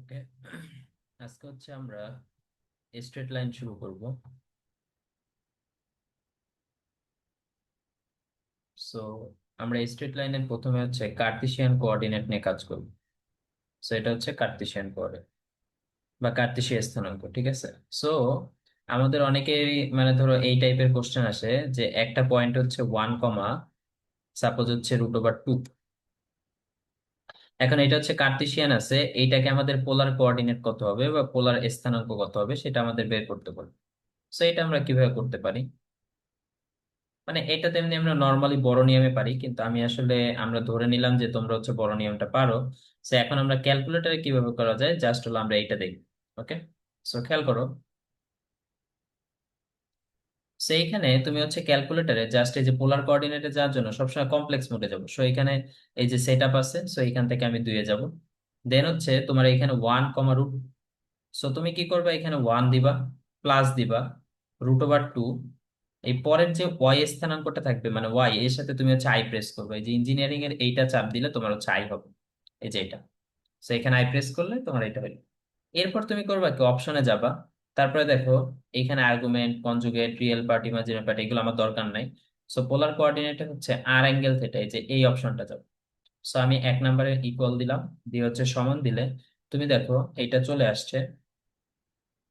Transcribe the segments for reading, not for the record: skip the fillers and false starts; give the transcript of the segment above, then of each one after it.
ওকে, আজকে হচ্ছে আমরা স্ট্রেট লাইন শুরু করব। সো আমরা স্ট্রেট লাইনের প্রথমে হচ্ছে কার্তেশিয়ান কোঅর্ডিনেট নিয়ে কাজ করব। সো এটা হচ্ছে কার্তেশিয়ান কোঅর্ডিনেট বা কার্তেশীয় স্থানাঙ্ক, ঠিক আছে। সো আমাদের অনেকেরই মানে ধরো এই টাইপের কোশ্চেন আসে যে একটা পয়েন্ট হচ্ছে 1, সাপোজ হচ্ছে √/2। এখন এটা হচ্ছে কার্তেশিয়ান আছে, এইটাকে আমাদের পোলার কোঅর্ডিনেট কত হবে বা পোলার স্থানাঙ্ক কত হবে সেটা আমাদের বের করতে পারবে। সো এটা আমরা কিভাবে করতে পারি, মানে এটা তেমনি আমরা নর্মালি বড় নিয়মে পারি, কিন্তু আমি আসলে আমরা ধরে নিলাম যে তোমরা হচ্ছে বড় নিয়মটা পারো। সো এখন আমরা ক্যালকুলেটরে কিভাবে করা যায় জাস্ট হলো আমরা এটা দেখব। ওকে, সো খেয়াল করো। সো এইখানে তুমি হচ্ছে ক্যালকুলেটরে জাস্ট এই যে পোলার কোঅর্ডিনেটে যাওয়ার জন্য সবসময় কমপ্লেক্স মোডে যাবো। সো এখানে এই যে সেট আপ আছে, সো এখান থেকে আমি 2-এ যাব। দেন হচ্ছে তোমার এখানে 1, সো তুমি কি করবে, এখানে 1 দিবা, প্লাস দিবা √/2। এই পরের যে ওয়াই স্থানাঙ্কটা থাকবে মানে ওয়াই এর সাথে তুমি হচ্ছে আই প্রেস করবে। এই যে ইঞ্জিনিয়ারিং এর এইটা চাপ দিলে তোমার হচ্ছে আই হবে, এই যে এটা। সো এখানে আই প্রেস করলে তোমার এটা হলো। এরপর তুমি করবা কি, অপশনে যাবা। তারপরে দেখো এখানে argument, conjugate, real part, imaginary part, এগুলো আমার দরকার নাই। সো পোলার কোঅর্ডিনেটে হচ্ছে আর অ্যাঙ্গেল থিটা, এই যে এই অপশনটা যাবে। সো আমি 1 নম্বরে ইকুয়াল দিলাম, দিয়ে হচ্ছে সমান দিলে তুমি দেখো এইটা চলে আসছে।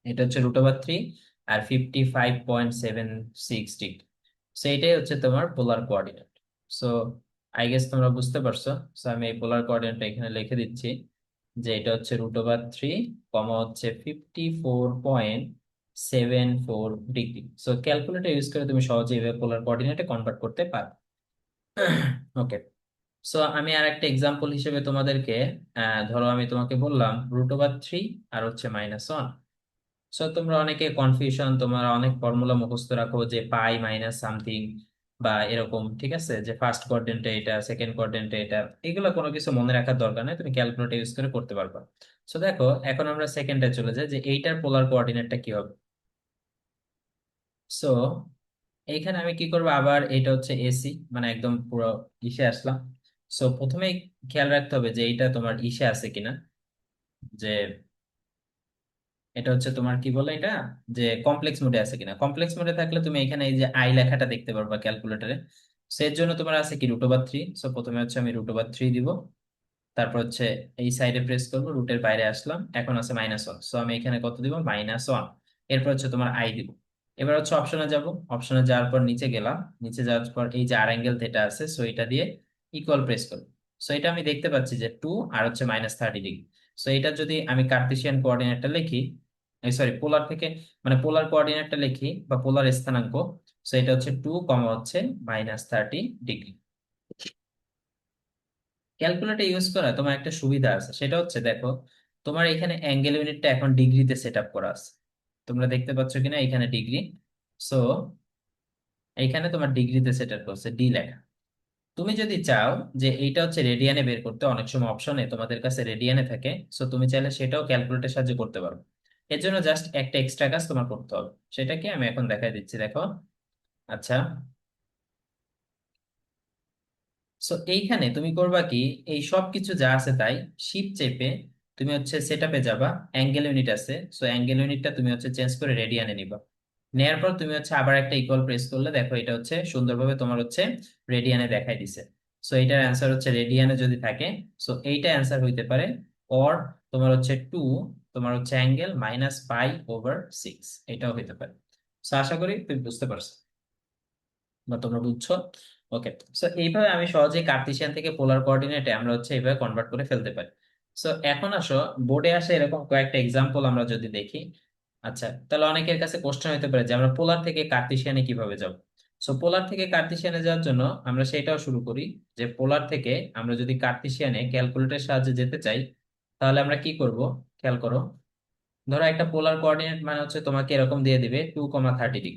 এটা হচ্ছে √/3 আর 55.76 ডিগ্রি। সো এটাই হচ্ছে তোমার polar coordinate. So I guess তোমরা বুঝতে পারছো। সো আমি এই পোলার কোঅর্ডিনেটটা এখানে লিখে দিচ্ছি যে এটা হচ্ছে √/3, কমা হচ্ছে 54.74 ডিগ্রি। সো ক্যালকুলেটর ইউজ করে তুমি সহজে এভাবে পোলার কোঅর্ডিনেটে কনভার্ট করতে পারো। ওকে, সো আমি আর একটা এক্সাম্পল হিসেবে তোমাদেরকে ধরো আমি তোমাকে বললাম √/3 আর হচ্ছে -1। সো তোমরা অনেকে কনফিউশন, তোমরা অনেক ফর্মুলা মুখস্থ রাখো যে পাই মাইনাস সামথিং বা এরকম, ঠিক আছে, যে ফার্স্ট কোয়াড্রেন্টে এটা, সেকেন্ড কোয়াড্রেন্টে এটা। এগুলো কোনো কিছু মনে রাখার দরকার নেই, তুমি ক্যালকুলেটর ইউজ করে করতে পারবা। সো দেখো এখন আমরা সেকেন্ডে চলে যাই যে এইটার পোলার কোঅর্ডিনেটটা কি হবে। সো এইখানে আমি কি করবো, আবার এটা হচ্ছে এসি, মানে একদম পুরো ইসে আসলাম। সো প্রথমেই খেয়াল রাখতে হবে যে এইটা তোমার ইসে আছে কিনা, যে এটা হচ্ছে তোমার কি বলে এটা, যে কমপ্লেক্স মোডে আছে কিনা। কমপ্লেক্স মোডে থাকলে তুমি এখানে এই যে আই লেখাটা দেখতে পারবা ক্যালকুলেটরে। এর জন্য তোমার আছে কি √/3। সো প্রথমে হচ্ছে আমি √/3 দিব, তারপর হচ্ছে এই সাইডে প্রেস করবো, রুটের বাইরে আসলাম, এখন আছে -1। সো আমি এখানে কত দিব, -1। এরপর হচ্ছে তোমার আই দিব। এবার হচ্ছে অপশনে যাব, অপশনে যাওয়ার পর নিচে গেলাম, নিচে যাওয়ার পর এই যে আর অ্যাঙ্গেল থিটা আছে, সো এটা দিয়ে ইকুয়াল প্রেস করবো। সো এটা আমি দেখতে পাচ্ছি যে 2 আর হচ্ছে -30 ডিগ্রি। সো এটা যদি আমি কার্তেশিয়ান কোঅর্ডিনেটটা লিখি, সরি পোলার থেকে, মানে পোলার কোঅর্ডিনেটটা লিখি বা পোলার স্থানাঙ্ক। সো এটা হচ্ছে 2, হচ্ছে -30 ডিগ্রি। ক্যালকুলেটর ইউজ করা তোমার একটা সুবিধা আছে, সেটা হচ্ছে দেখো তোমার এখানে অ্যাঙ্গেল ইউনিটটা এখন ডিগ্রিতে সেট আপ করা আছে। তোমরা দেখতে পাচ্ছ কিনা এখানে ডিগ্রি। সো এইখানে তোমার ডিগ্রিতে সেট আপ করছে, ডি লেখা। তুমি যদি চাও যে এইটা হচ্ছে রেডিয়ানে বের করতে, অনেক সময় অপশনে তোমাদের কাছে রেডিয়ানে থাকে। সো তুমি চাইলে সেটাও ক্যালকুলেটর সাহায্যে করতে পারো। এর জন্য জাস্ট একটা এক্সট্রা কাজ তোমার করতে হবে, সেটা কি আমি এখন দেখাই দিচ্ছি, দেখো। আচ্ছা, সো এইখানে তুমি করবা কি, এই সব কিছু যা আছে তাই শিফট চেপে তুমি হচ্ছে সেটআপে যাবা। অ্যাঙ্গেল ইউনিট আছে, সো অ্যাঙ্গেল ইউনিটটা তুমি হচ্ছে চেঞ্জ করে রেডিয়ানে নিবা। নেয়ার পর তুমি হচ্ছে আবার একটা ইকুয়াল প্রেস করলে দেখো এটা হচ্ছে সুন্দরভাবে তোমার হচ্ছে রেডিয়ানে দেখাই দিছে। সো এইটার অ্যান্সার হচ্ছে রেডিয়ানে যদি থাকে, সো এইটা অ্যান্সার হইতে পারে। অর তোমার হচ্ছে 2, তোমার হচ্ছে অ্যাঙ্গেল -π/6, এটাও হইতে পারে। সো আশা করি তুমি বুঝতে পারছো বা তোমরা বুঝছো। ওকে, সো এইভাবে আমি সহজেই কার্তেশিয়ান থেকে পোলার কোঅর্ডিনেটে আমরা হচ্ছে এইভাবে কনভার্ট করে ফেলতে পারি। সো এখন আসো বোর্ডে আসে এরকম কয়েকটা এক্সাম্পল আমরা যদি দেখি। আচ্ছা, তাহলে অনেকের কাছে কোশ্চেন হতে পারে যে আমরা পোলার থেকে কার্তেশিয়ানে কিভাবে যাব। সো পোলার থেকে কার্তেশিয়ানে যাওয়ার জন্য আমরা সেটাও শুরু করি, যে পোলার থেকে আমরা যদি কার্তেশিয়ানে ক্যালকুলেটরের সাহায্যে যেতে চাই, তাহলে আমরা কি করব, খেয়াল করো। ধরো একটা পোলার কোঅর্ডিনেট মানে হচ্ছে তোমাকে এরকম দিয়ে দিবে 2, 30 ডিগ্রি।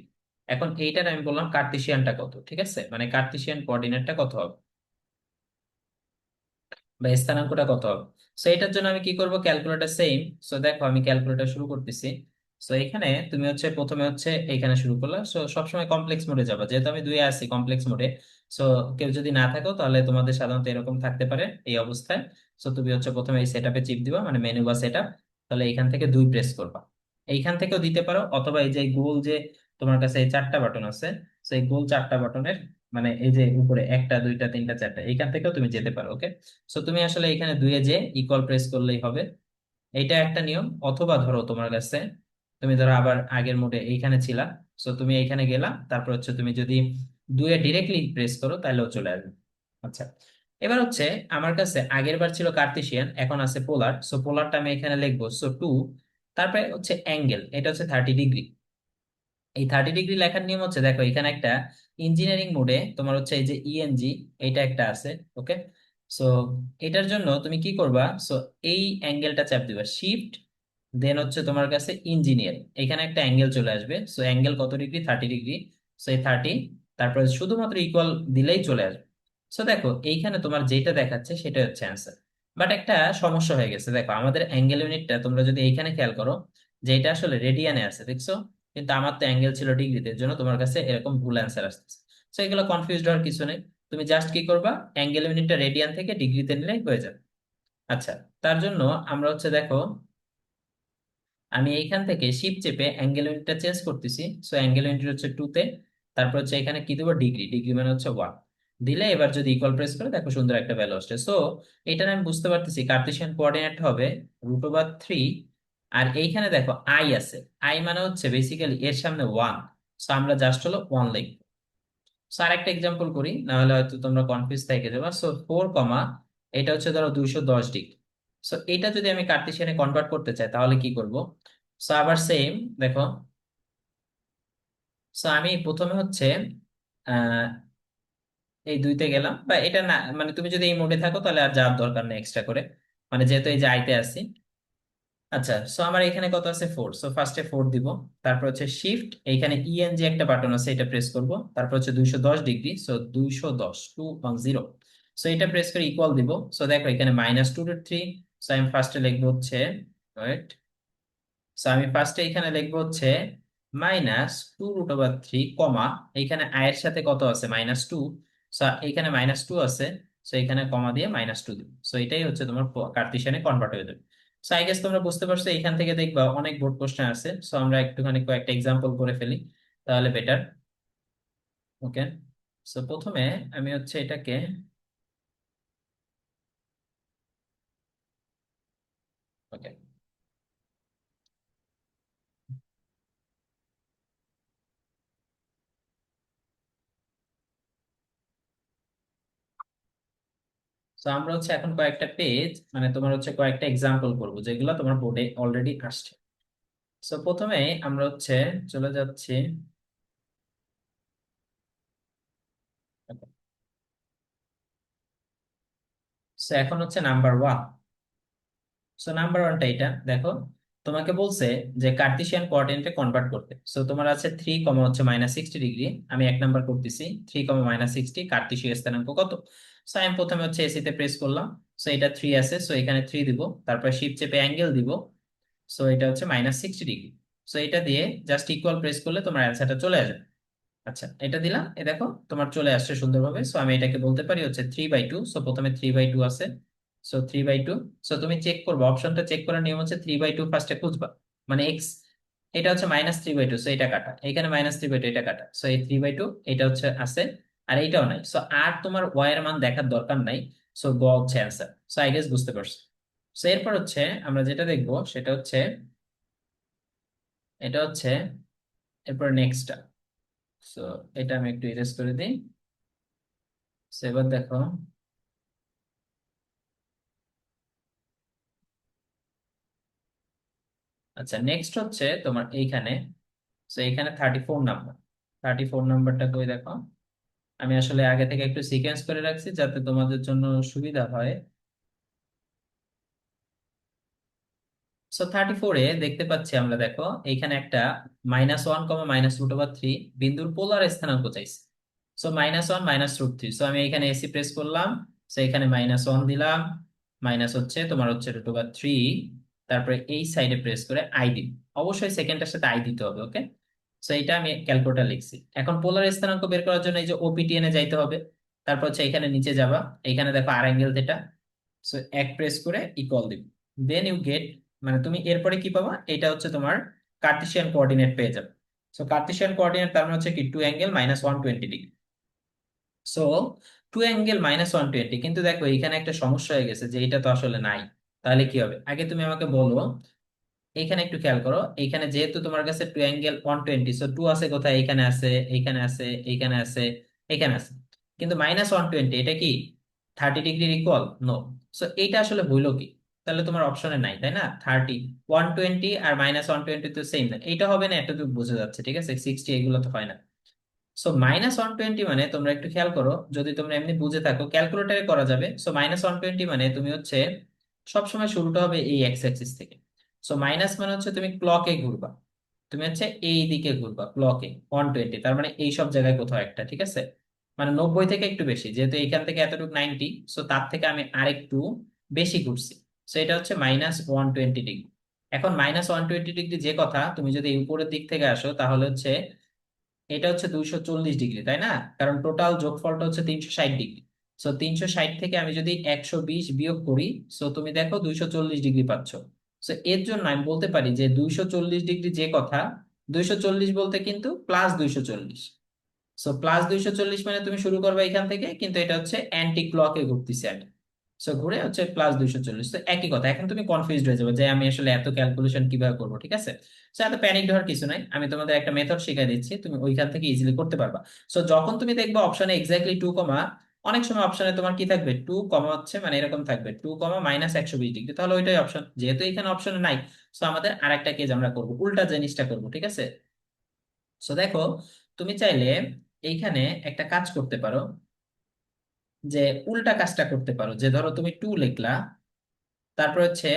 এখন এইটার আমি বললাম কার্তেশিয়ানটা কত, ঠিক আছে, মানে কার্তেশিয়ান কোঅর্ডিনেটটা কত হবে বা স্থানাঙ্কটা কত হবে। সো এটার জন্য আমি কি করব, ক্যালকুলেটর সেম। সো দেখো আমি ক্যালকুলেটর শুরু করতেছি। সো এখানে তুমি হচ্ছে প্রথমে হচ্ছে এখানে শুরু করলা। সো সবসময় কমপ্লেক্স মোডে যাবা, যেহেতু আমি 2-এ আছি কমপ্লেক্স মোডে। সো কেউ যদি না থাকো তাহলে তোমাদের সাধারণত এরকম থাকতে পারে এই অবস্থায়। সো তুমি হচ্ছে প্রথমে এই সেটআপে চিপ দিবা, মানে মেনু বা সেটআপ, তাহলে এইখান থেকে 2 প্রেস করবা। এইখান থেকেও দিতে পারো, অথবা এই যে গোল যে তোমার কাছে এই 4টা বাটন আছে, সেই গোল 4টা বাটনের মানে এই যে উপরে 1টা 2টা 3টা 4টা, এইখান থেকেও তুমি যেতে পারো। ওকে, সো তুমি আসলে এখানে 2 এ যে ইকুয়াল প্রেস করলেই হবে, এইটা একটা নিয়ম। অথবা ধরো তোমার কাছে, তুমি ধরো আবার আগের মোডে এইখানে ছিলা, সো তুমি এইখানে গেলা, তারপর হচ্ছে তুমি যদি 2 এ ডিরেক্টলি প্রেস করো তাহলেও চলে আসবে। আচ্ছা, এবার হচ্ছে আমার কাছে আগের বার ছিল কার্তেশিয়ান, এখন আছে পোলার, সো পোলারটা আমি এখানে লিখবো, সো 2। তারপরে হচ্ছে অ্যাঙ্গেল, এটা হচ্ছে 30 ডিগ্রি। এই 30 ডিগ্রি লেখার নিয়ম হচ্ছে, দেখো এখানে একটা ইঞ্জিনিয়ারিং মোডে তোমার হচ্ছে এই যে ইএনজি, এটা একটা আছে। ওকে, সো এটার জন্য তুমি কি করবা, সো এই অ্যাঙ্গেলটা চাপ দিবা, শিফট দেন হচ্ছে তোমার কাছে ইঞ্জিনিয়ার, এখানে একটা অ্যাঙ্গেল চলে আসবে। সো অ্যাঙ্গেল কত ডিগ্রি, 30 ডিগ্রি। সো এই 30, তারপরে শুধুমাত্র ইকুয়াল দিলেই চলে আসবে। সো দেখো এইখানে তোমার যেটা দেখাচ্ছে সেটা হচ্ছে অ্যান্সার। বাট একটা সমস্যা হয়ে গেছে, দেখো আমাদের অ্যাঙ্গেল ইউনিটটা তোমরা যদি এইখানে খেয়াল করো, যে এটা আসলে রেডিয়ানে আছে, দেখছো? কিন্তু আমার তো অ্যাঙ্গেল ছিল ডিগ্রিতে, এর জন্য তোমার কাছে এরকম ভুল অ্যান্সার আসতেছে। তো এগুলো কনফিউজড হওয়ার কিছু নেই, তুমি জাস্ট কি করবা, অ্যাঙ্গেল ইউনিটটা রেডিয়ান থেকে ডিগ্রিতে নিলেই হয়ে যাবে। আচ্ছা, তার জন্য আমরা হচ্ছে দেখো, আমি এইখান থেকে শিফট চেপে অ্যাঙ্গেল ইউনিটটা চেঞ্জ করতেছি। সো অ্যাঙ্গেল ইউনিট হচ্ছে 2 তে, তারপর হচ্ছে এখানে কি দেবো, ডিগ্রি, ডিগ্রি মানে হচ্ছে 1 দিলে, এবার যদি ইকুয়াল প্রেস করে দেখো সুন্দর একটা ভ্যালু আসছে। সো এটা আমি বুঝতে পারতেছি কার্টেশিয়ান কোঅর্ডিনেট হবে √3। আর এইখানে দেখো আই আছে, আই মানে হচ্ছে বেসিক্যালি এর সামনে 1, সো আমরা জাস্ট হলো 1 লিখবো। সো আরেকটা এক্সাম্পল করি, না হলে হয়তো তোমরা কনফিউজ থেকে যাবে। সো 4, এটা হচ্ছে ধরো 210 ডিগ্রি। সো এটা যদি আমি কার্টেশিয়ানে কনভার্ট করতে চাই তাহলে কি করব? সো আবার সেম, দেখো, সো আমি প্রথমে হচ্ছে আহ এই 2-তে গেলাম, বা এটা না মানে তুমি যদি এই মোডে থাকো তাহলে আর যাওয়ার দরকার নেই এক্সট্রা করে, মানে যেহেতু এই যে আইতে আছি। আচ্ছা, সো আমার এখানে কত আছে, 4, সো ফার্স্টে 4 দিব। তারপর হচ্ছে শিফট, এইখানে ইএনজি একটা বাটন আছে, এটা প্রেস করব। তারপর হচ্ছে 210 ডিগ্রি, সো 210, সো এটা প্রেস করে ইকুয়াল দিব। সো দেখো এখানে -2√3। সো আমি ফার্স্টে লিখবো হচ্ছে, ওয়েট, সো আমি ফার্স্টে এখানে লিখবো হচ্ছে -2√3, কমা, এইখানে আয়ের সাথে কত আছে, -2। সো এখানে -2 আছে, সো এখানে কমা দিয়ে -2 দিব। সো এটাই হচ্ছে তোমার কার্টেশিয়ানে কনভার্ট হয়ে যাবে। সো আই গেস তোমরা বুঝতে পারছো, এখান থেকে দেখবা অনেক বোর্ড কোশ্চেন আছে। সো আমরা একটুখানি কয়েকটা এক্সাম্পল করে ফেলি তাহলে বেটার। ওকে, সো প্রথমে আমি হচ্ছে এটাকে, ওকে, সো আমরা হচ্ছে এখন কয়েকটা পেজ, মানে তোমার হচ্ছে কয়েকটা এক্সাম্পল করবো যেগুলো তোমার বোর্ডে অলরেডি আসছে। সো প্রথমে আমরা হচ্ছে চলে যাচ্ছি। সো এখন হচ্ছে নাম্বার 1। সো নাম্বার 1টা এটা দেখো, তোমাকে বলছে যে কার্টেশিয়ান কোঅর্ডিনেটে কনভার্ট করতে। সো তোমার আছে 3, হচ্ছে -60 ডিগ্রি। আমি 1 নাম্বার করতেছি, 3, -60, কার্টেশীয় স্থানাঙ্ক কত? সো আমি প্রথমে হচ্ছে এসিতে প্রেস করলাম। সো এটা 3 আছে, সো এখানে 3 দিব। তারপর শিফট চেপে অ্যাঙ্গেল দিব। সো এটা হচ্ছে -60 ডিগ্রি। সো এটা দিয়ে জাস্ট ইকুয়াল প্রেস করলে তোমার অ্যান্সারটা চলে আসবে। আচ্ছা, এটা দিলাম, এ দেখো তোমার চলে আসছে সুন্দরভাবে। সো আমি এটাকে বলতে পারি হচ্ছে 3/2। সো প্রথমে 3/2 আছে, সো 3/2। সো তুমি চেক করবে, অপশনটা চেক করার নিয়ম হচ্ছে 3/2 ফার্স্টে খুঁজবা, মানে এক্স, এটা হচ্ছে -3/2, সো এটা কাটা, এখানে -3/2, এটা কাটা। সো এই 3/2 এটা হচ্ছে আছে, আর এইটাও নাই। সো আর তোমার ওয়াই এর মান দেখার দরকার নাই। সো গ হচ্ছে অ্যান্সার। সো আই গেস বুঝতে পারছো। সো এরপর হচ্ছে আমরা যেটা দেখবো সেটা হচ্ছে, এটা হচ্ছে এরপর নেক্সটটা। সো এটা আমি একটু ইরেজ করে দিই। সো এবার দেখো, আচ্ছা নেক্সট হচ্ছে তোমার এইখানে, তো এইখানে 34 নাম্বার, 34 নাম্বারটা কই দেখো। আমি আসলে আগে থেকে একটু সিকোয়েন্স করে রাখছি যাতে তোমাদের জন্য সুবিধা হয়। সো 34-এ দেখতে পাচ্ছি আমরা, দেখো এইখানে একটা -1, -√3 বিন্দুর পোলার স্থানাঙ্ক চাইছে। সো -1, -√3, সো আমি এখানে এসি প্রেস করলাম। সো এখানে -1 দিলাম, মাইনাস হচ্ছে তোমার হচ্ছে √3, তারপরে এই সাইডে প্রেস করে আই দিন। অবশ্যই সেকেন্ডটার সাথে আই দিতে হবে। ওকে, সো এটা আমি ক্যালকুলেটর লিখছি। এখন পোলার স্থানাঙ্ক বের করার জন্য এই যে ওপিটিএন এ যাইতে হবে। তারপর হচ্ছে এখানে নিচে যাবা, এখানে দেখো আর অ্যাঙ্গেল থিটা। সো এক প্রেস করে ইকুয়াল দিবে, দেন ইউ গেট, মানে তুমি এরপরে কি পাবা, এটা হচ্ছে তোমার কার্টেসিয়ান কোঅর্ডিনেট পেয়ে যাবে। সো কার্টেসিয়ান কোঅর্ডিনেট তার মানে হচ্ছে কি 2 অ্যাঙ্গেল -120 ডিগ্রি। সো 2 অ্যাঙ্গেল -120, কিন্তু দেখো এখানে একটা সমস্যা হয়ে গেছে যে এটা তো আসলে নাই। তাহলে কি হবে, আগে তুমি আমাকে বলো। এইখানে একটু খেয়াল করো, এইখানে যেহেতু তোমার কাছে 2 অ্যাঙ্গেল 120, সো টু আছে কোথায়, এইখানে আছে, এইখানে আছে, এইখানে আছে, এইখানে আছে। কিন্তু -120 এটা কি 30 ডিগ্রির ইকুয়াল? নো। সো এইটা আসলে হইলো কি, তাহলে তোমার অপশনে নাই, তাই না? 120 আর -120 তো সেম না, এইটা হবে না, এটা তো বোঝা যাচ্ছে, ঠিক আছে, 60 এগুলো তো হয় না। সো -120 মানে তোমরা একটু খেয়াল করো, যদি তোমরা এমনি বুঝে থাকো ক্যালকুলেটারে করা যাবে। সো -120 মানে তুমি হচ্ছে সবসময় শুরুটা হবে এই এক্স অ্যাক্সিস থেকে। সো মাইনাস মানে হচ্ছে তুমি ক্লকে ঘুরবা, তুমি হচ্ছে এই দিকে ঘুরবা ক্লকে 120, তার মানে এই সব জায়গায় কোথাও একটা, ঠিক আছে। মানে 90 থেকে একটু বেশি, যেহেতু এইখান থেকে এতটুকু 90, সো তার থেকে আমি আরেকটু বেশি ঘুরছি। সো এটা হচ্ছে -120 ডিগ্রি। এখন -120 ডিগ্রি যে কথা, তুমি যদি এই উপরের দিক থেকে আসো তাহলে হচ্ছে এটা হচ্ছে 240 ডিগ্রি, তাই না? কারণ টোটাল যোগফলটা হচ্ছে 360 ডিগ্রি। সো 360 থেকে আমি যদি 120 বিয়োগ করি, সো তুমি দেখো 240 ডিগ্রি পাচ্ছ। সো এর জন্য আমি বলতে পারি যে 240 ডিগ্রি যে কথা, 240 বলতে কিন্তু +240। সো +240 মানে তুমি শুরু করবে এখান থেকে, কিন্তু এটা হচ্ছে অ্যান্টি ক্লকে ঘুরতেছি আমি। সো ঘুরে হচ্ছে +240, তো একই কথা। এখন তুমি কনফিউজড হয়ে যাবে যে আমি আসলে এত ক্যালকুলেশন কিভাবে করবো, ঠিক আছে। সো এত প্যানিক হওয়ার কিছু নাই, আমি তোমাদের একটা মেথড শিখাই দিচ্ছি, তুমি ওইখান থেকে ইজিলি করতে পারবা। সো যখন তুমি দেখবে অপশনে এক্স্যাক্টলি 2, অনেক সময় অপশনে তোমার কি থাকবে, 2, হচ্ছে মানে এরকম থাকবে 2, -120 ডিগ্রি, তাহলে ওইটাই অপশন, যেহেতু এখানে অপশনে নাই। সো আমাদের আরেকটা কেজ আমরা করবো, উল্টা জিনিসটা করবো, ঠিক আছে। সো দেখো, তুমি চাইলে এইখানে একটা কাজ করতে পারো, যে উল্টা কাজটা করতে পারো, যে ধরো তুমি 2 লিখলা, তারপর হচ্ছে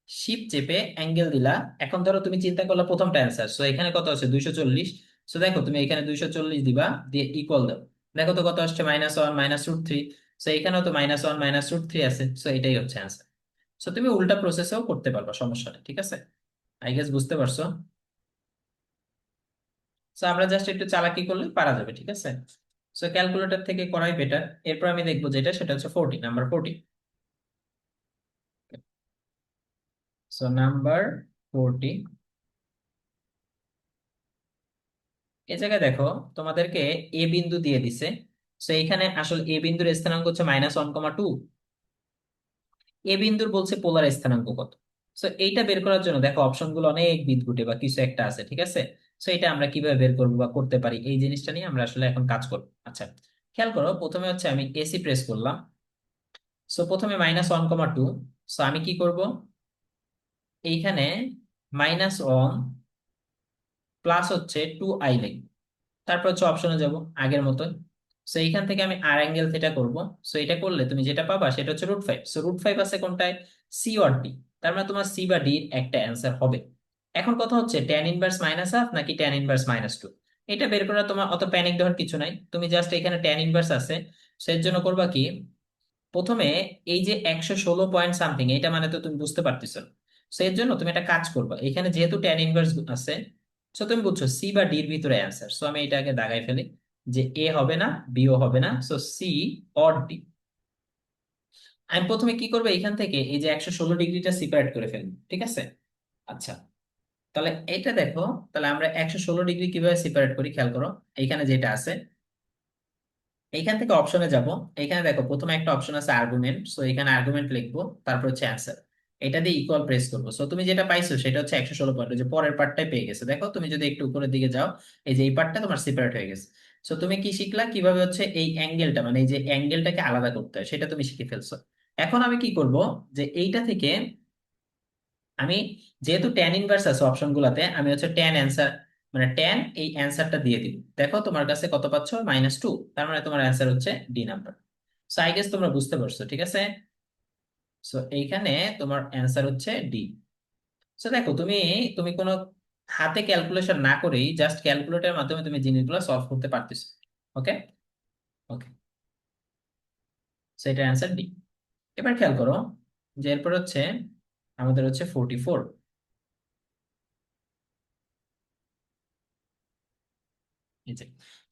শিপ চেপে অ্যাঙ্গেল দিলা। এখন ধরো তুমি চিন্তা করলে প্রথমটা অ্যান্সার, সো এখানে কত আছে 240। সো দেখো তুমি এখানে 240 দিবা, দিয়ে ইকুয়াল দাও, দেখো তো কত আসছে -1 -√3। সো এখানেও তো -1 -√3 আছে, সো এটাই হচ্ছে অ্যান্সার। সো তুমি উল্টা প্রসেসেও করতে পারবা, সমস্যা নেই, ঠিক আছে। আই গেস বুঝতে পারছো। সো আমরা জাস্ট একটু চালাকি করলে পারা যাবে, ঠিক আছে। সো ক্যালকুলেটর থেকে করাই বেটার। এরপর আমি দেখবো যেটা, সেটা হচ্ছে 40, নাম্বার 40। সো নাম্বার 40, এই জায়গায় দেখো তোমাদেরকে এ বিন্দু দিয়ে দিছে। সো এখানে আসলে এ বিন্দুর স্থানাঙ্ক হচ্ছে -1, 2। এ বিন্দুর বলছে পোলার স্থানাঙ্ক কত। সো এইটা বের করার জন্য দেখো অপশন গুলো অনেক বিদঘুটে বা কিছু একটা আছে, ঠিক আছে। সো এটা আমরা কিভাবে বের করবো বা করতে পারি, এই জিনিসটা নিয়ে আমরা আসলে এখন কাজ করবো। আচ্ছা, খেয়াল করো, প্রথমে হচ্ছে আমি এসি প্রেস করলাম। সো প্রথমে -1, 2। সো আমি কি করব, এইখানে -1 প্লাস হচ্ছে 2i লিখব। তারপর হচ্ছে অপশনে যাব আগের মতো। সো এইখান থেকে আমি আর অ্যাঙ্গেল থিটা করব। সো এটা করলে তুমি যেটা পাবা সেটা হচ্ছে √5। সো √5 আছে কোনটায়, সি অর ডি। তার মানে তোমার সি বা ডি একটা অ্যান্সার হবে। এখন কথা হচ্ছে tan−1 - নাকি tan−2। এটা বের করা তোমার অত প্যানিক দেওয়ার কিছু নাই, তুমি জাস্ট এখানে tan−1 আছে, সেই জন্য করবা কি, প্রথমে এই যে 116 পয়েন্ট সামথিং, এটা মানে তো তুমি বুঝতে পারতেছো না। সো এর জন্য তুমি একটা কাজ করবা, এখানে যেহেতু tan−1 আছে, সো তুমি বুঝছো সি বা ডির ভিতরে অ্যান্সার। সো আমি এটাকে দাগাই ফেলি, যে এ হবে না, বিও হবে না, সো সি অর ডি। আমি প্রথমে কি করবো, এখান থেকে এই যে 116 ডিগ্রিটা সেপারেট করে ফেলবো, ঠিক আছে। আচ্ছা, তাহলে এটা দেখো, তাহলে আমরা 116 ডিগ্রি কিভাবে সেপারেট করি খেয়াল করো। এইখানে যেটা আছে, এইখান থেকে অপশনে যাব। এখানে দেখো প্রথমে একটা অপশন আছে আর্গুমেন্ট, সো এখানে আর্গুমেন্ট লিখবো, তারপর হচ্ছে অ্যান্সার। এটা দিয়ে ইকুয়াল প্রেস করবো। সো তুমি যেটা পাইছো সেটা হচ্ছে 116 পয়েন্ট, যে পরের পার্টটাই পেয়ে গেছে। দেখো তুমি যদি একটু উপরের দিকে যাও, এই যে এই পার্টটা তোমার সেপারেট হয়ে গেছে। সো তুমি কি শিখলা, কিভাবে হচ্ছে এই অ্যাঙ্গেলটা, মানে এই যে অ্যাঙ্গেলটাকে আলাদা করতে হয়, সেটা তুমি শিখে ফেলছো। এখন আমি কি করব, যে এইটা থেকে আমি, যেহেতু ট্যান ইনভার্স আছে অপশন গুলাতে, আমি হচ্ছে ট্যান অ্যান্সার, মানে ট্যান এই অ্যান্সারটা দিয়ে দিব। দেখো তোমার কাছে কত পাচ্ছ, -2, তার মানে তোমার অ্যান্সার হচ্ছে D number. So I guess তোমরা বুঝতে পারছো, ঠিক আছে। সো এইখানে তোমার অ্যান্সার হচ্ছে ডি। সো দেখো তুমি তুমি কোনো হাতে ক্যালকুলেশন না করেই জাস্ট ক্যালকুলেটরের মাধ্যমে তুমি জিনিসগুলো সলভ করতে পারতেছো। ওকে, ওকে। সো এটার অ্যান্সার ডি। এবার খেয়াল করো, যে এরপর হচ্ছে আমাদের হচ্ছে 44।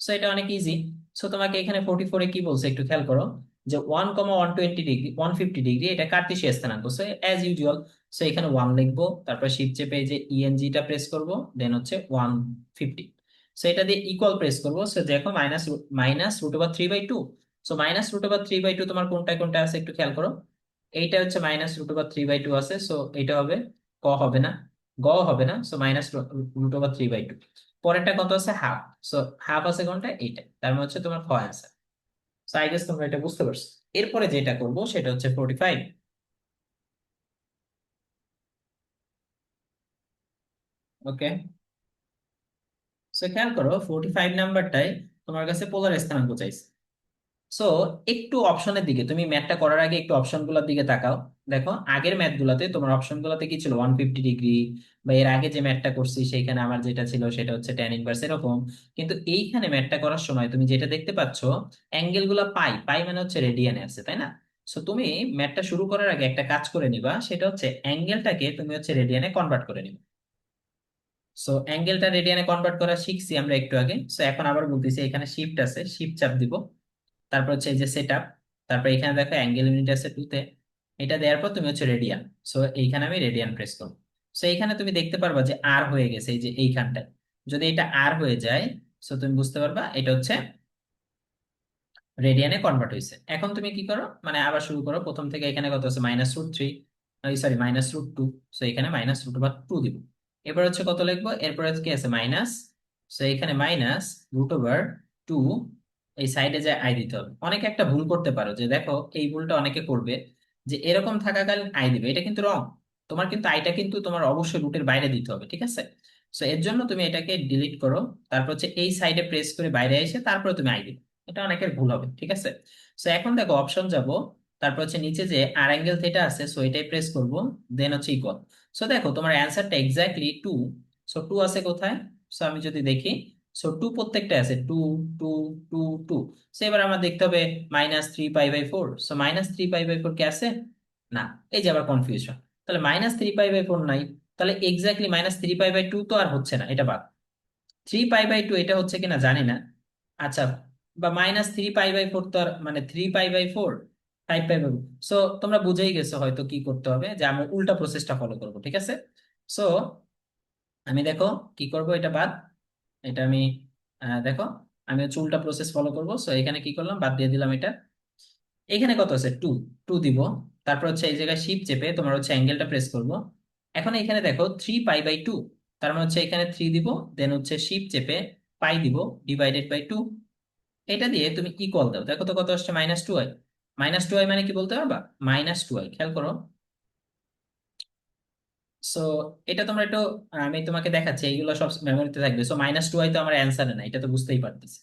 সো এটা অনেক ইজি। সো তোমাকে এখানে 44-এ কি বলছে একটু খেয়াল করো, যে 1,120 ডিগ্রি 150 ডিগ্রি এটা কার্তেশীয় স্থানাঙ্ক, সো অ্যাজ ইউজুয়াল। সো এখানে 1 লিখবো, তারপর শিফট চেপে এই যে ইএনজিটা প্রেস করব, দেন হচ্ছে 150। সো এটা দিয়ে ইকুয়াল প্রেস করবো, সো দেখো মাইনাস মাইনাস √3/2। সো -√3/2 তোমার কোনটা কোনটা আছে একটু খেয়াল করো। এইটা হচ্ছে -√3/2 আছে, সো এটা হবে, ক হবে না, গ হবে না, সো -√3/2। পরেরটা কত আছে, হাফ। সো হাফ আছে কোনটা, এইটা, তার মানে হচ্ছে তোমার খ আছে। সো আই গেস তোমরা এটা বুঝতে পারছো। এরপরে যেটা করব সেটা হচ্ছে 45। ওকে, সো খেয়াল করো 45 নাম্বারটাই তোমার কাছে পোলার স্থানাঙ্ক চাইছে। সো একটু অপশনের দিকে, তুমি ম্যাথটা করার আগে একটু অপশনগুলোর দিকে তাকাও। দেখো আগের ম্যাথ গুলাতে তোমার অপশনগুলোতে কি ছিল, 150 ডিগ্রি, বা এর আগে যে ম্যাথটা করছি সেইখানে আমার যেটা ছিল সেটা হচ্ছে ট্যান ইনভার্স এরকম। কিন্তু এইখানে ম্যাথটা করার সময় তুমি যেটা দেখতে পাচ্ছ, অ্যাঙ্গেল গুলা পাই পাই মানে হচ্ছে রেডিয়ানে আছে, তাই না? সো তুমি ম্যাথটা শুরু করার আগে একটা কাজ করে নিবা, সেটা হচ্ছে অ্যাঙ্গেলটাকে তুমি হচ্ছে রেডিয়ানে কনভার্ট করে নিবা। সো অ্যাঙ্গেলটা রেডিয়ানে কনভার্ট করা শিখছি আমরা একটু আগে, সো এখন আবার বলতেছি, এখানে শিফট আছে, শিফট চাপ দিব, তারপর হচ্ছে এই যে সেট আপ, তারপর এখানে দেখো অ্যাঙ্গেল ইউনিট আছে 2 তে, এটা দেওয়ার পর তুমি হচ্ছে রেডিয়ান। সো এইখানে আমি রেডিয়ান প্রেস করবো। সো এইখানে তুমি দেখতে পারবা যে আর হয়ে গেছে, এই যে এইখানটায় যদি এটা আর হয়ে যায়, সো তুমি বুঝতে পারবা এটা হচ্ছে রেডিয়ানে কনভার্ট হয়েছে। এখন তুমি কি করো, মানে আবার শুরু করো প্রথম থেকে, এখানে কত আছে -√3, সরি -√2। সো এখানে -√2 দিব। এবার হচ্ছে কত লিখবো, এরপরে কি আছে মাইনাস, সো এখানে -√2, এই সাইডে যে আই দিতে হবে। অনেকে একটা ভুল করতে পারো, যে দেখো এই ভুলটা অনেকে করবে, যে এরকম থাকাকালীন আই দিবে, এটা কিন্তু রং। তোমার কিন্তু আইটা কিন্তু তোমার অবশ্যই রুটের বাইরে দিতে হবে, ঠিক আছে? সো এর জন্য তুমি এটাকে ডিলিট করো, তারপর হচ্ছে এই সাইডে প্রেস করে বাইরে এসে তারপরে তুমি আই দিবে। এটা অনেকের ভুল হবে, ঠিক আছে? সো এখন দেখো অপশন যাব, তারপর হচ্ছে নিচে যে আর অ্যাঙ্গেল থিটা আছে, সো এটাই প্রেস করব, দেন হচ্ছে ইকুয়াল। সো দেখো তোমার অ্যান্সারটা এক্স্যাক্টলি 2। সো 2 আছে কোথায়, সো আমি যদি দেখি, সো 2 প্রত্যেকটা আছে, 2 2 2 2। সো এবার আমরা দেখতে হবে -3π/4। সো -3π/4 কে আছে, না। এই যে আবার কনফিউশন, তাহলে -3π/4 নাই, তাহলে এক্স্যাক্টলি -3π/2 তো আর হচ্ছে না, এটা বাদ। 3π/2 এটা হচ্ছে কিনা জানি না। আচ্ছা, বা -3π/4 তো আর, মানে 3π/4, 5π/4। সো তোমরা বুঝেই গেছো হয়তো কি করতে হবে, যে আমরা উল্টা প্রসেসটা ফলো করব, ঠিক আছে? সো আমি দেখো কি করব, এটা বাদ, এটা আমি দেখো আমি হচ্ছে উল্টা প্রসেস ফলো করব। সো এখানে কি করলাম, বাদ দিয়ে দিলাম এটা। এখানে কত আছে, 2, 2 দিব। তারপর হচ্ছে এই জায়গায় শিফট চেপে তোমার হচ্ছে অ্যাঙ্গেলটা প্রেস করব। এখন এখানে দেখো 3π/2, তার মানে হচ্ছে এখানে 3 দিব, দেন হচ্ছে শিফট চেপে পাই দিব, ডিভাইডেড বাই 2। এটা দিয়ে তুমি ইকুয়াল দাও, দেখো তো কত আসছে, -2i। -2i মানে কি বলতে পারবা, -2i, খেয়াল করো। সো এটা তোমরা একটু, আমি তোমাকে দেখাচ্ছি, এইগুলো সব মেমোরিতে থাকবে। সো -2i তো আমার অ্যান্সার না, এটা তো বুঝতেই পারতেছি,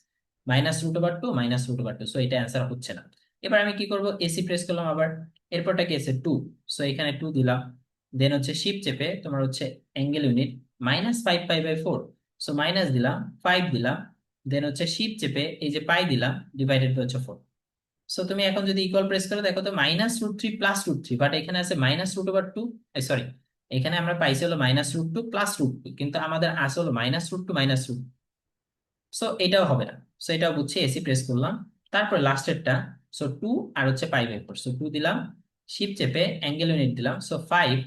-√2 -√2, সো এটা অ্যান্সার হচ্ছে না। এবার আমি কি করব, এসি প্রেস করলাম আবার, এরপরটা কি আছে, 2। সো এখানে 2 দিলাম, দেন হচ্ছে শিফট চেপে তোমার হচ্ছে অ্যাঙ্গেল ইউনিট -5π/4। সো মাইনাস দিলাম, 5 দিলাম, দেন হচ্ছে শিফট চেপে এই যে পাই দিলাম, ডিভাইডেড বাই 4। সো তুমি এখন যদি ইকুয়াল প্রেস করো, দেখো তো -√3 + √3, বাট এখানে আছে -√2/2। সরি, এখানে আমরা পাইছি হলো -√2 +√2, কিন্তু আমাদের আছে হলো -√2 - সো এটাও হবে না। সো এটাও বুঝছি, এসি প্রেস করলাম, তারপর লাস্টেরটা, সো 2 আর হচ্ছে π/4। সো 2 দিলাম, শিফট চেপে অ্যাঙ্গেল ইউনিট দিলাম, সো 5,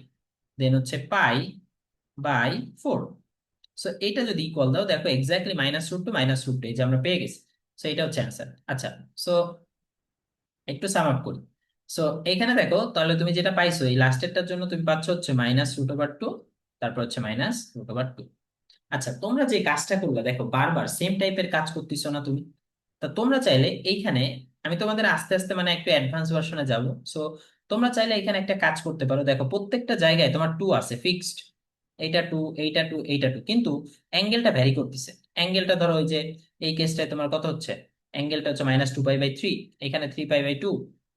দেন হচ্ছে π/4। সো এটা যদি ইকুয়াল দাও, দেখো এক্স্যাক্টলি -√2 - √2, এই যে আমরা পেয়ে গেছি। সো এটা হচ্ছে অ্যান্সার। আচ্ছা, সো একটু সাম আপ করি। সো এখানে দেখো, তাহলে তুমি যেটা পাইছো এই লাস্টেরটার জন্য তুমি পাচ্ছ হচ্ছে -√2, তারপর হচ্ছে -√2। আচ্ছা, তোমরা যে কাজটা করলে দেখো, বারবার সেম টাইপের কাজ করতেছো না তুমি? তা তোমরা চাইলে এইখানে, আমি তোমাদের আস্তে আস্তে মানে একটু অ্যাডভান্স ভার্সনে যাব। সো তোমরা চাইলে এখানে একটা কাজ করতে পারো, দেখো প্রত্যেকটা জায়গায় তোমার 2 আছে ফিক্সড, এইটা 2, এইটা 2, এইটা 2, কিন্তু অ্যাঙ্গেলটা ভ্যারি করতেছে। অ্যাঙ্গেলটা ধরো ওই যে এই কেসটায় তোমার কত হচ্ছে, অ্যাঙ্গেলটা হচ্ছে -2π/3, এখানে 3π/2,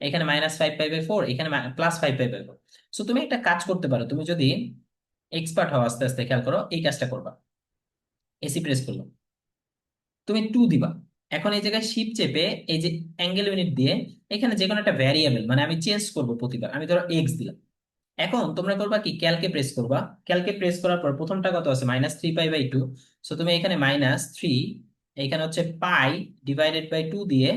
এখানে -5π/4, এখানে +5π/4। সো তুমি একটা কাজ করতে পারো, তুমি যদি এক্সপার্ট হও আস্তে আস্তে, খেয়াল করো এই কাজটা করবা। এসি প্রেস করলো, তুমি 2 দিবা। এখন এই জায়গায় শিফট চেপে এই যে অ্যাঙ্গেল ইউনিট দিয়ে এখানে যে কোনো একটা ভ্যারিয়েবল, মানে আমি চেঞ্জ করব প্রতিবার, আমি ধরো এক্স দিলাম। এখন তোমরা করবা কি, ক্যালকে প্রেস করবা। ক্যালকে প্রেস করার পর প্রথমটা কত আছে, -3π/2। সো তুমি এখানে -3, এখানে হচ্ছে π/2 দিয়ে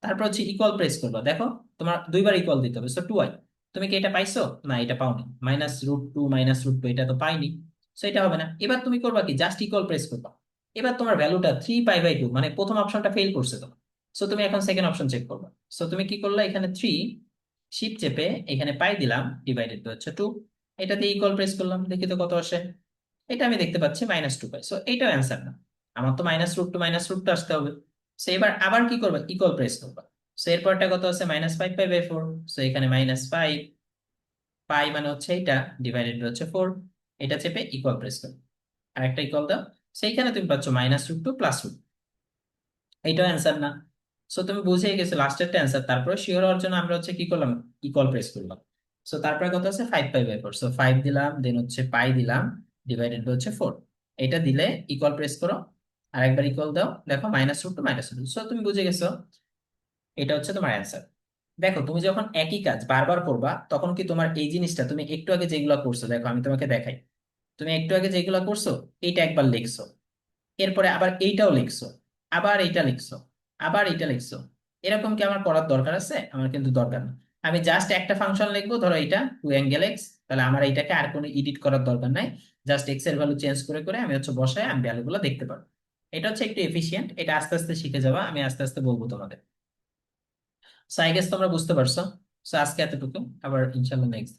তারপর হচ্ছে ইকুয়াল প্রেস করবা, দেখো তোমার দুইবার ইকুয়াল দিতে হবে, সো 2i। তুমি কি এটা পাইছো? না, এটা পাওনি। -√2 -√2 এটা তো পাইনি, সো এটা হবে না। এবার তুমি করবা কি, জাস্ট ইকুয়াল প্রেস করবা। এবার তোমার ভ্যালুটা 3π/2, মানে প্রথম অপশনটা ফেল করছে তোমার। সো তুমি এখন সেকেন্ড অপশন চেক করবা। সো তুমি কি করলা, এখানে 3, শিফট চেপে এখানে পাই দিলাম, ডিভাইডেড হচ্ছে 2। এটা দিয়ে ইকুয়াল প্রেস করলাম, দেখি তো কত আসে। এটা আমি দেখতে পাচ্ছি -2π। সো এটাও অ্যান্সার না, আমার তো -√2 -√2 আসতে হবে। সো এবার আবার কি করবা, ইকুয়াল প্রেস করবা। সো এরপরটা কত আছে, -5π/4। সো এখানে -5 পাই মানে হচ্ছে এটা, ডিভাইডেড হচ্ছে 4। এটা চেপে ইকুয়াল প্রেস করো, আর একটা ইকুয়াল দাও। সেইখানে তুমি পাচ্ছ -√2 +√2। এইটাও অ্যান্সার না। সো তুমি বুঝে গেছো লাস্টেরটা অ্যান্সার, তারপরে শিওর হওয়ার জন্য আমরা হচ্ছে কি করলাম, ইকুয়াল প্রেস করলাম। সো তারপরে কত আছে, 5π/4। সো 5 দিলাম, দেন হচ্ছে পাই দিলাম, ডিভাইডেড হচ্ছে 4। এটা দিলে ইকুয়াল প্রেস করো, আর একবার ইকুয়াল দাও, দেখো -√2 -√2। সো তুমি বুঝে গেছো, এটা হচ্ছে তোমার অ্যান্সার। দেখো তুমি যখন একই কাজ বারবার করবা, তখন কি তোমার এই জিনিসটা, তুমি একটু আগে যেগুলো করছো, দেখো আমি তোমাকে দেখাই। তুমি একটু আগে যেগুলো করছো, এইটা একবার লিখছো, এরপরে আবার এইটাও লিখছো, আবার এইটা লিখছো, আবার এইটা লিখছো। এরকম কি আমার করার দরকার আছে? আমার কিন্তু দরকার না। আমি জাস্ট একটা ফাংশন লিখবো, ধরো এটা 2 ∠x, তাহলে আমার এইটাকে আর কোনো এডিট করার দরকার নাই। জাস্ট এক্স এর ভ্যালু চেঞ্জ করে করে আমি হচ্ছে বসায় আমি ভ্যালুগুলো দেখতে পারবো। এটা হচ্ছে একটু এফিশিয়েন্ট, এটা আস্তে আস্তে শিখে যাবা, আমি আস্তে আস্তে বলবো তোমাদের। সো আই গেস তোমরা বুঝতে পারছো। সো আজকে এতটুকু, আবার ইনশাল্লাহ নেক্সট